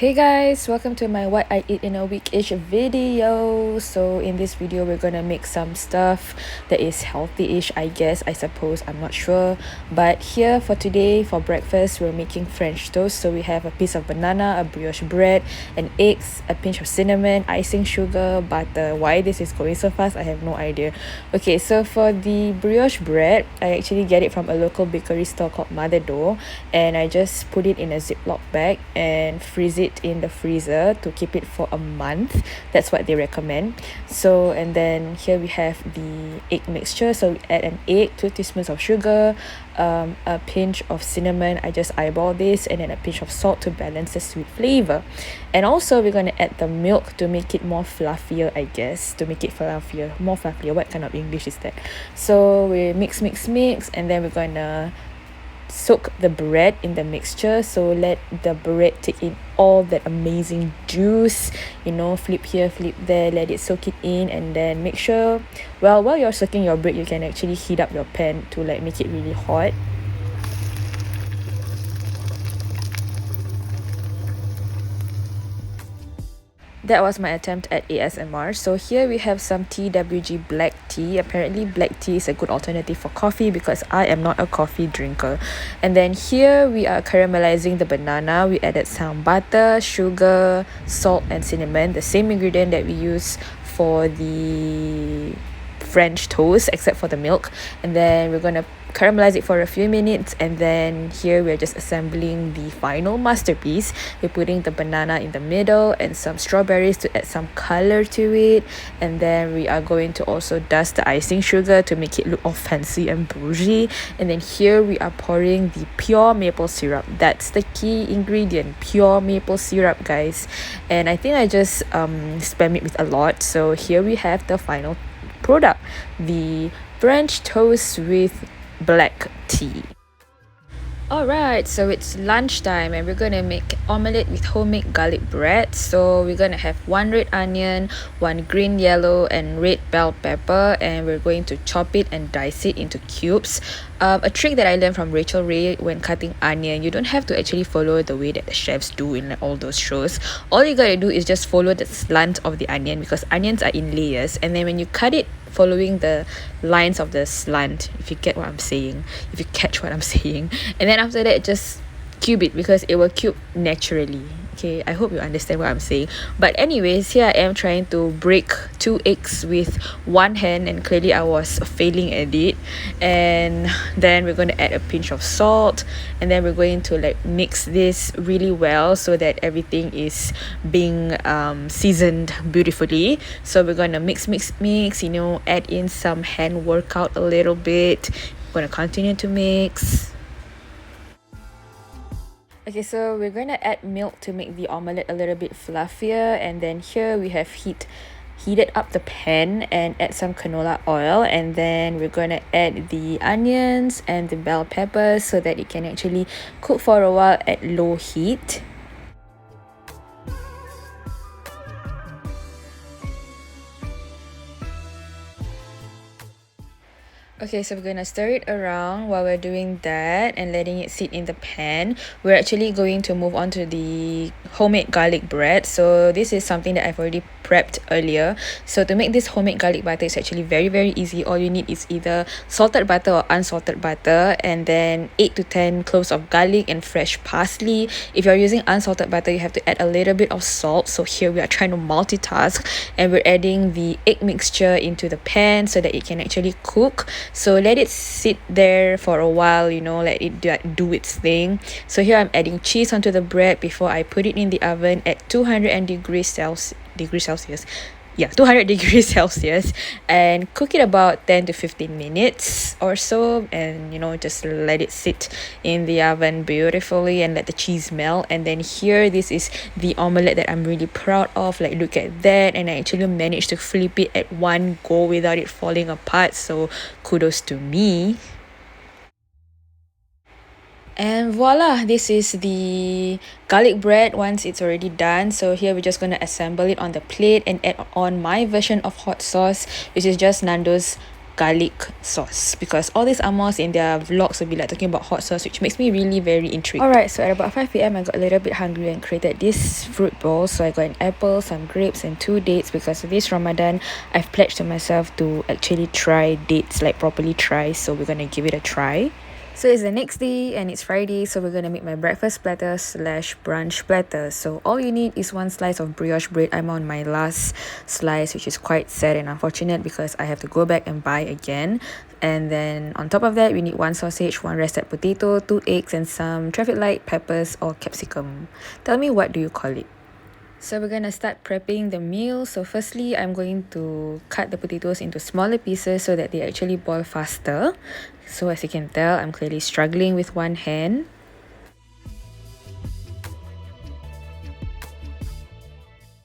Hey guys, welcome to my what I eat in a week-ish video. So in this video we're gonna make some stuff that is healthy-ish, I guess, I suppose, I'm not sure. But here for today, for breakfast, we're making French toast. So we have a piece of banana, a brioche bread, and eggs, a pinch of cinnamon, icing sugar, butter. Why this is going so fast, I have no idea. Okay, so for the brioche bread, I actually get it from a local bakery store called Mother Dough, and I just put it in a Ziploc bag and freeze it in the freezer to keep it for a month. That's what they recommend. So, and then here we have the egg mixture. So we add an egg, 2 teaspoons of sugar, a pinch of cinnamon. I just eyeball this, and then a pinch of salt to balance the sweet flavor. And also we're going to add the milk to make it more fluffier, I guess, to make it fluffier, more fluffier. What kind of English is that? So we mix, and then we're going to soak the bread in the mixture. So let the bread take in all that amazing juice, flip here, flip there, let it soak it in, and then make sure, well, while you're soaking your bread, you can actually heat up your pan to make it really hot. That was my attempt at ASMR. So here we have some TWG black tea. Apparently black tea is a good alternative for coffee because I am not a coffee drinker. And then here we are caramelizing the banana. We added some butter, sugar, salt, and cinnamon, the same ingredient that we use for the French toast except for the milk. And then we're gonna caramelize it for a few minutes, and then here we're just assembling the final masterpiece. We're putting the banana in the middle and some strawberries to add some color to it, and then we are going to also dust the icing sugar to make it look all fancy and bougie. And then here we are pouring the pure maple syrup. That's the key ingredient, pure maple syrup, guys. And I think I just spam it with a lot. So here we have the final product, the French toast with black tea. Alright, so it's lunchtime and we're gonna make omelette with homemade garlic bread. So we're gonna have 1 red onion, 1 green, yellow, and red bell pepper, and we're going to chop it and dice it into cubes. A trick that I learned from Rachel Ray when cutting onion, you don't have to actually follow the way that the chefs do in all those shows. All you gotta do is just follow the slant of the onion, because onions are in layers, and then when you cut it following the lines of the slant, if you get what I'm saying, if you catch what I'm saying, and then after that just cube it, because it will cube naturally. Okay, I hope you understand what I'm saying. But anyways, here I am trying to break 2 eggs with one hand, and clearly I was failing at it. And then we're going to add a pinch of salt, and then we're going to mix this really well so that everything is being seasoned beautifully. So we're going to mix, add in some hand workout a little bit. I'm going to continue to mix. Okay, so we're going to add milk to make the omelette a little bit fluffier, and then here we have heated up the pan and add some canola oil, and then we're going to add the onions and the bell peppers so that it can actually cook for a while at low heat. Okay, so we're gonna stir it around while we're doing that and letting it sit in the pan. We're actually going to move on to the homemade garlic bread. So this is something that I've already prepped earlier. So to make this homemade garlic butter, it's actually very, very easy. All you need is either salted butter or unsalted butter, and then 8 to 10 cloves of garlic and fresh parsley. If you're using unsalted butter, you have to add a little bit of salt. So here we are trying to multitask, and we're adding the egg mixture into the pan so that it can actually cook. So let it sit there for a while, let it do its thing. So here I'm adding cheese onto the bread before I put it in the oven at 200 degrees Celsius. Yeah, 200 degrees Celsius, and cook it about 10 to 15 minutes or so, and just let it sit in the oven beautifully and let the cheese melt. And then here, this is the omelette that I'm really proud of. Look at that, and I actually managed to flip it at one go without it falling apart, so kudos to me. And voila, this is the garlic bread once it's already done. So here we're just going to assemble it on the plate and add on my version of hot sauce, which is just Nando's garlic sauce, because all these amos in their vlogs will be like talking about hot sauce, which makes me really very intrigued. Alright, so at about 5 p.m. I got a little bit hungry and created this fruit bowl. So I got an apple, some grapes and 2 dates, because this Ramadan I've pledged to myself to actually try dates, like properly try, so we're gonna give it a try. So it's the next day and it's Friday, so we're gonna make my breakfast platter slash brunch platter. So all you need is 1 slice of brioche bread. I'm on my last slice, which is quite sad and unfortunate because I have to go back and buy again. And then on top of that, we need 1 sausage, 1 roasted potato, 2 eggs and some traffic light peppers or capsicum. Tell me, what do you call it? So we're gonna start prepping the meal. So firstly, I'm going to cut the potatoes into smaller pieces so that they actually boil faster. So as you can tell, I'm clearly struggling with one hand.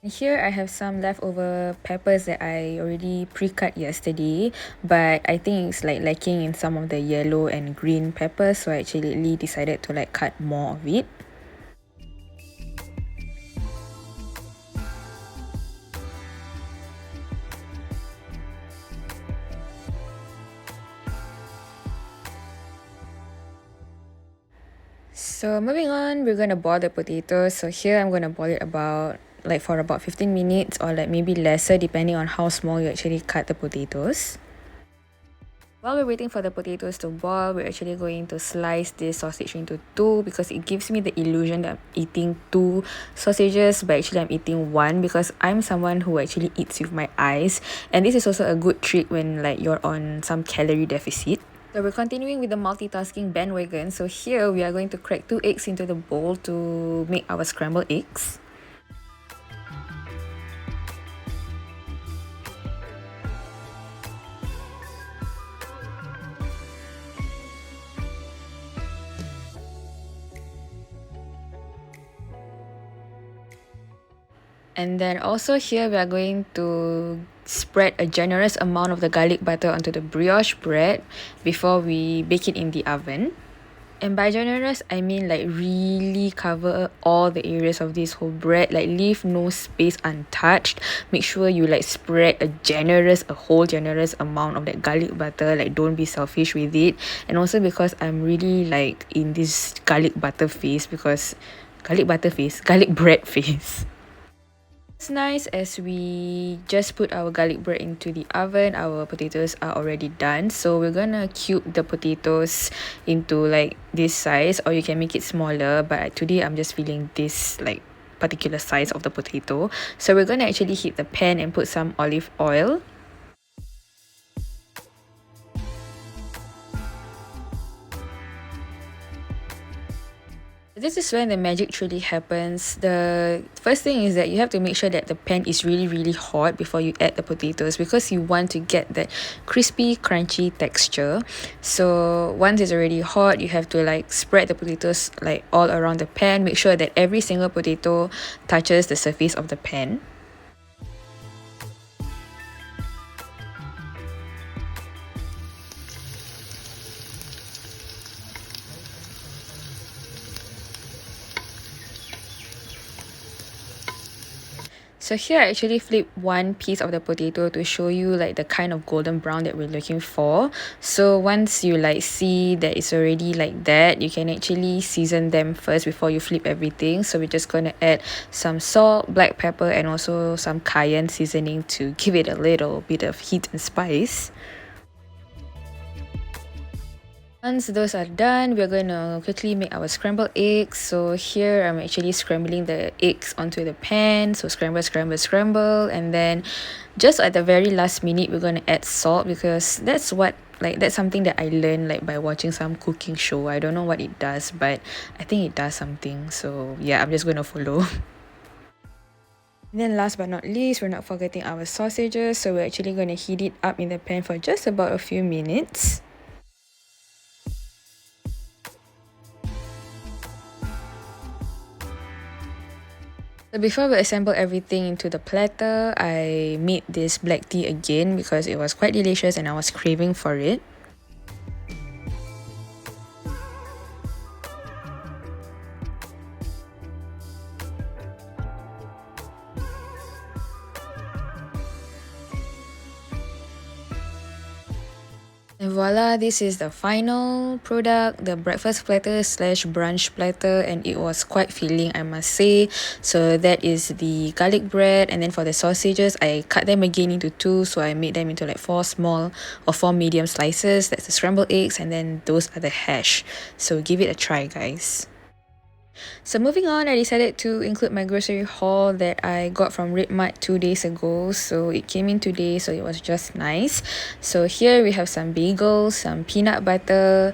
Here I have some leftover peppers that I already pre-cut yesterday, but I think it's like lacking in some of the yellow and green peppers, so I actually decided to like cut more of it. So moving on, we're gonna boil the potatoes. So here I'm gonna boil it for about 15 minutes or like maybe lesser, depending on how small you actually cut the potatoes. While we're waiting for the potatoes to boil, we're actually going to slice this sausage into 2, because it gives me the illusion that I'm eating 2 sausages, but actually I'm eating 1, because I'm someone who actually eats with my eyes, and this is also a good trick when like you're on some calorie deficit. So we're continuing with the multitasking bandwagon. So here we are going to crack 2 eggs into the bowl to make our scrambled eggs. And then also here we are going to spread a generous amount of the garlic butter onto the brioche bread before we bake it in the oven. And by generous, I mean like really cover all the areas of this whole bread, like leave no space untouched. Make sure you like spread a whole generous amount of that garlic butter, like don't be selfish with it. And also because I'm really like in this garlic bread phase. It's nice, as we just put our garlic bread into the oven, our potatoes are already done. So we're gonna cube the potatoes into like this size, or you can make it smaller, but today I'm just feeling this like particular size of the potato. So we're gonna actually heat the pan and put some olive oil. This is when the magic truly happens. The first thing is that you have to make sure that the pan is really hot before you add the potatoes, because you want to get that crispy, crunchy texture. So once it's already hot, you have to like spread the potatoes like all around the pan. Make sure that every single potato touches the surface of the pan. So here I actually flip one piece of the potato to show you like the kind of golden brown that we're looking for. So once you like see that it's already like that, you can actually season them first before you flip everything. So we're just gonna add some salt, black pepper and also some cayenne seasoning to give it a little bit of heat and spice. Once those are done, we're going to quickly make our scrambled eggs. So here I'm actually scrambling the eggs onto the pan. So scramble, and then just at the very last minute we're going to add salt, because that's something that I learned like by watching some cooking show. I don't know what it does, but I think it does something. So yeah, I'm just going to follow. And then last but not least, we're not forgetting our sausages. So we're actually going to heat it up in the pan for just about a few minutes. So before we assemble everything into the platter, I made this black tea again because it was quite delicious and I was craving for it. And voila, this is the final product, the breakfast platter slash brunch platter, and it was quite filling, I must say. So that is the garlic bread, and then for the sausages, I cut them again into two, so I made them into like four small or four medium slices. That's the scrambled eggs, and then those are the hash. So give it a try, guys. So moving on, I decided to include my grocery haul that I got from Red Mart 2 days ago. So it came in today, so it was just nice. So here we have some bagels, some peanut butter,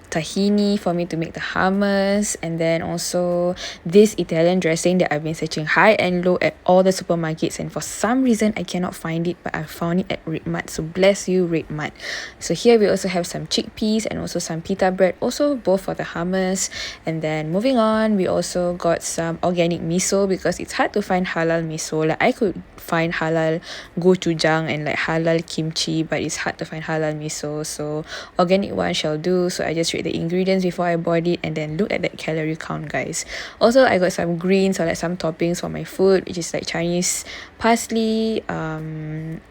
tahini for me to make the hummus, and then also this Italian dressing that I've been searching high and low at all the supermarkets, and for some reason I cannot find it, but I found it at Red Mart. So bless you, Red Mart. So here we also have some chickpeas and also some pita bread, also both for the hummus. And then moving on, we also got some organic miso because it's hard to find halal miso. Like I could find halal gochujang and like halal kimchi, but it's hard to find halal miso. So organic one shall do. So I just read the ingredients before I bought it and then look at that calorie count, guys. Also, I got some greens or like some toppings for my food, which is like Chinese parsley,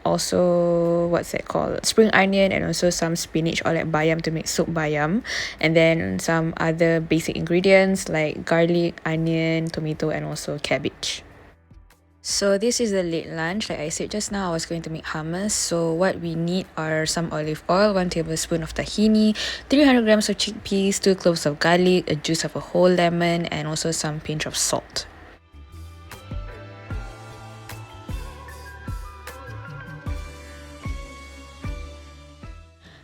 also what's that called, spring onion, and also some spinach or like bayam to make soup bayam, and then some other basic ingredients like garlic, onion, tomato, and also cabbage. So this is the late lunch. Like I said just now, I was going to make hummus. So what we need are some olive oil, 1 tablespoon of tahini, 300 grams of chickpeas, 2 cloves of garlic, a juice of a whole lemon, and also some pinch of salt.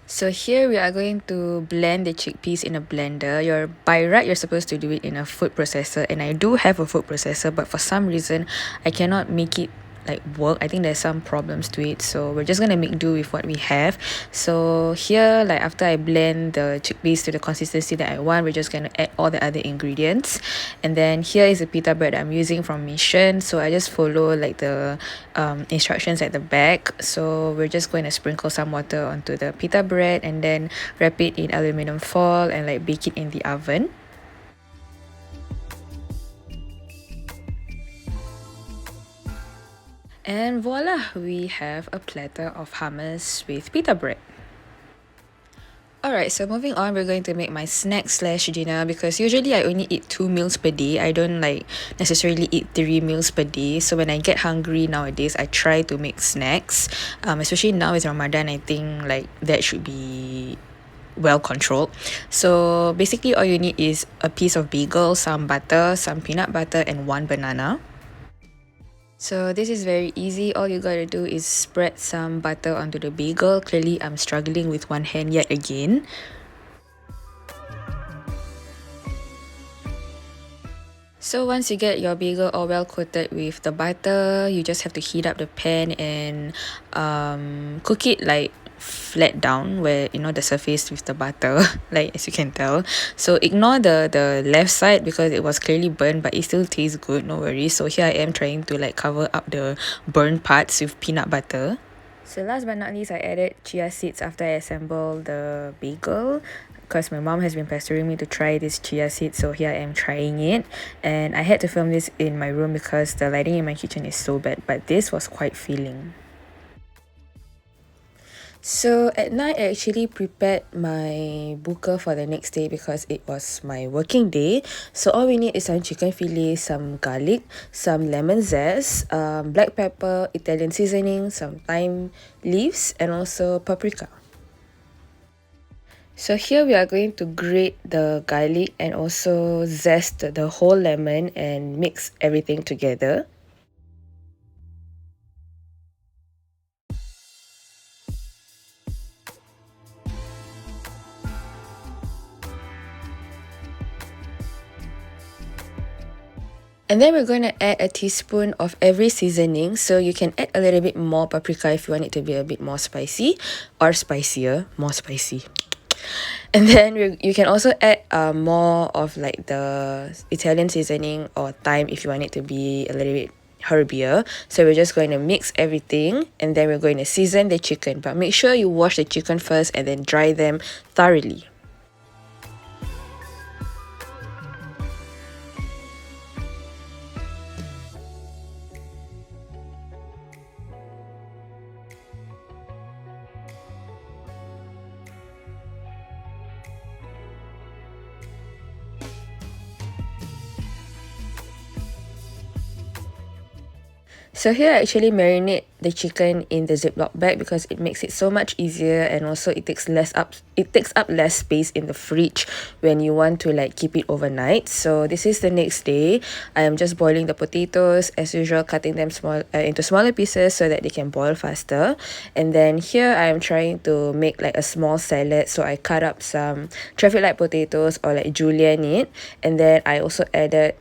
So here we are going to blend the chickpeas in a blender. By right, you're supposed to do it in a food processor, and I do have a food processor, but for some reason I cannot make it like work. I think there's some problems to it, so we're just gonna make do with what we have. So here, like after I blend the chickpeas to the consistency that I want, we're just gonna add all the other ingredients. And then here is the pita bread I'm using from Mission, so I just follow like the instructions at the back. So we're just going to sprinkle some water onto the pita bread and then wrap it in aluminum foil and like bake it in the oven. And voila, we have a platter of hummus with pita bread. Alright, so moving on, we're going to make my snack slash dinner because usually I only eat 2 meals per day. I don't like necessarily eat 3 meals per day. So when I get hungry nowadays, I try to make snacks. Especially now with Ramadan, I think like that should be well controlled. So basically all you need is a piece of bagel, some butter, some peanut butter, and 1 banana. So this is very easy. All you gotta do is spread some butter onto the bagel. Clearly I'm struggling with one hand yet again. So once you get your bagel all well coated with the butter, you just have to heat up the pan and cook it like flat down where you know the surface with the butter like as you can tell. So ignore the left side because it was clearly burnt, but it still tastes good, no worries. So here I am trying to like cover up the burnt parts with peanut butter. So last but not least, I added chia seeds after I assembled the bagel because my mom has been pestering me to try this chia seed, so here I am trying it. And I had to film this in my room because the lighting in my kitchen is so bad, but this was quite filling. So at night, I actually prepared my buka for the next day because it was my working day. So all we need is some chicken fillet, some garlic, some lemon zest, black pepper, Italian seasoning, some thyme leaves, and also paprika. So here we are going to grate the garlic and also zest the whole lemon and mix everything together. And then we're going to add a teaspoon of every seasoning. So you can add a little bit more paprika if you want it to be a bit more spicy or spicier, more spicy. And then you can also add more of like the Italian seasoning or thyme if you want it to be a little bit herbier. So we're just going to mix everything and then we're going to season the chicken. But make sure you wash the chicken first and then dry them thoroughly. So here I actually marinate the chicken in the Ziploc bag because it makes it so much easier, and also it takes up less space in the fridge when you want to like keep it overnight. So this is the next day. I am just boiling the potatoes as usual, cutting them into smaller pieces so that they can boil faster. And then here I am trying to make like a small salad, so I cut up some traffic light potatoes or like julienne it, and then I also added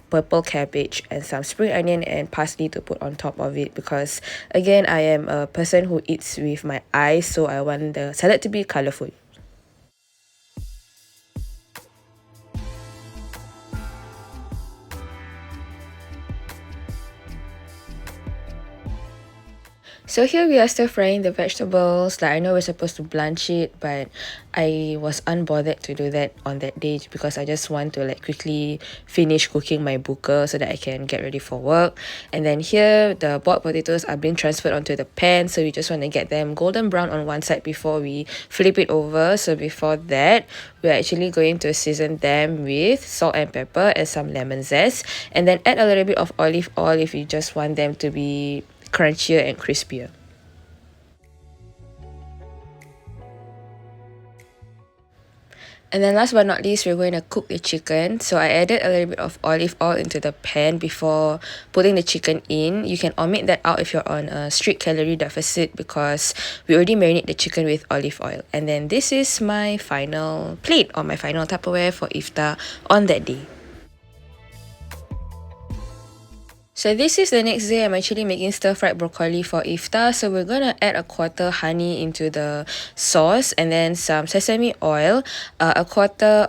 purple cabbage and some spring onion and parsley to put on top of it, because again I am a person who eats with my eyes, so I want the salad to be colorful. So here we are stir frying the vegetables. Like, I know we're supposed to blanch it, but I was unbothered to do that on that day because I just want to like quickly finish cooking my buka so that I can get ready for work. And then here the boiled potatoes are being transferred onto the pan, so we just want to get them golden brown on one side before we flip it over. So before that, we're actually going to season them with salt and pepper and some lemon zest, and then add a little bit of olive oil if you just want them to be crunchier and crispier. And then last but not least, we're going to cook the chicken. So I added a little bit of olive oil into the pan before putting the chicken in. You can omit that out if you're on a strict calorie deficit, because we already marinate the chicken with olive oil. And then this is my final plate, or my final Tupperware for iftar on that day. So this is the next day. I'm actually making stir-fried broccoli for iftar. So we're gonna add a quarter honey into the sauce, and then some sesame oil, a quarter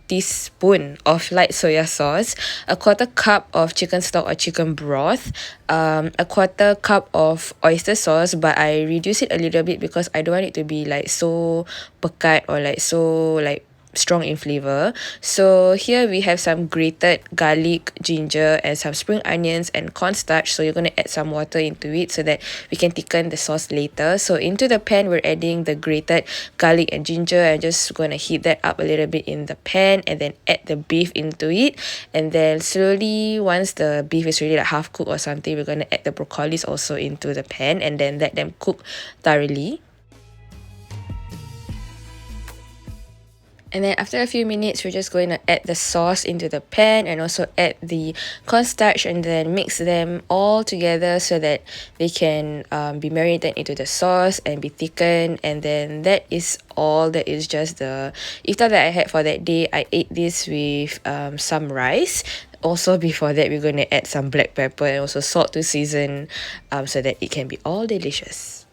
teaspoon of light soya sauce, a quarter cup of chicken stock or chicken broth, a quarter cup of oyster sauce, but I reduce it a little bit because I don't want it to be like so pekat or like so like strong in flavor. So here we have some grated garlic, ginger, and some spring onions and cornstarch. So you're going to add some water into it so that we can thicken the sauce later. So into the pan, we're adding the grated garlic and ginger, and just going to heat that up a little bit in the pan, and then add the beef into it. And then slowly, once the beef is really like half cooked or something, we're going to add the broccolis also into the pan, and then let them cook thoroughly. And then after a few minutes, we're just going to add the sauce into the pan and also add the cornstarch, and then mix them all together so that they can be marinated into the sauce and be thickened. And then that is all. That is just the iftar that I had for that day. I ate this with some rice. Also before that, we're going to add some black pepper and also salt to season so that it can be all delicious.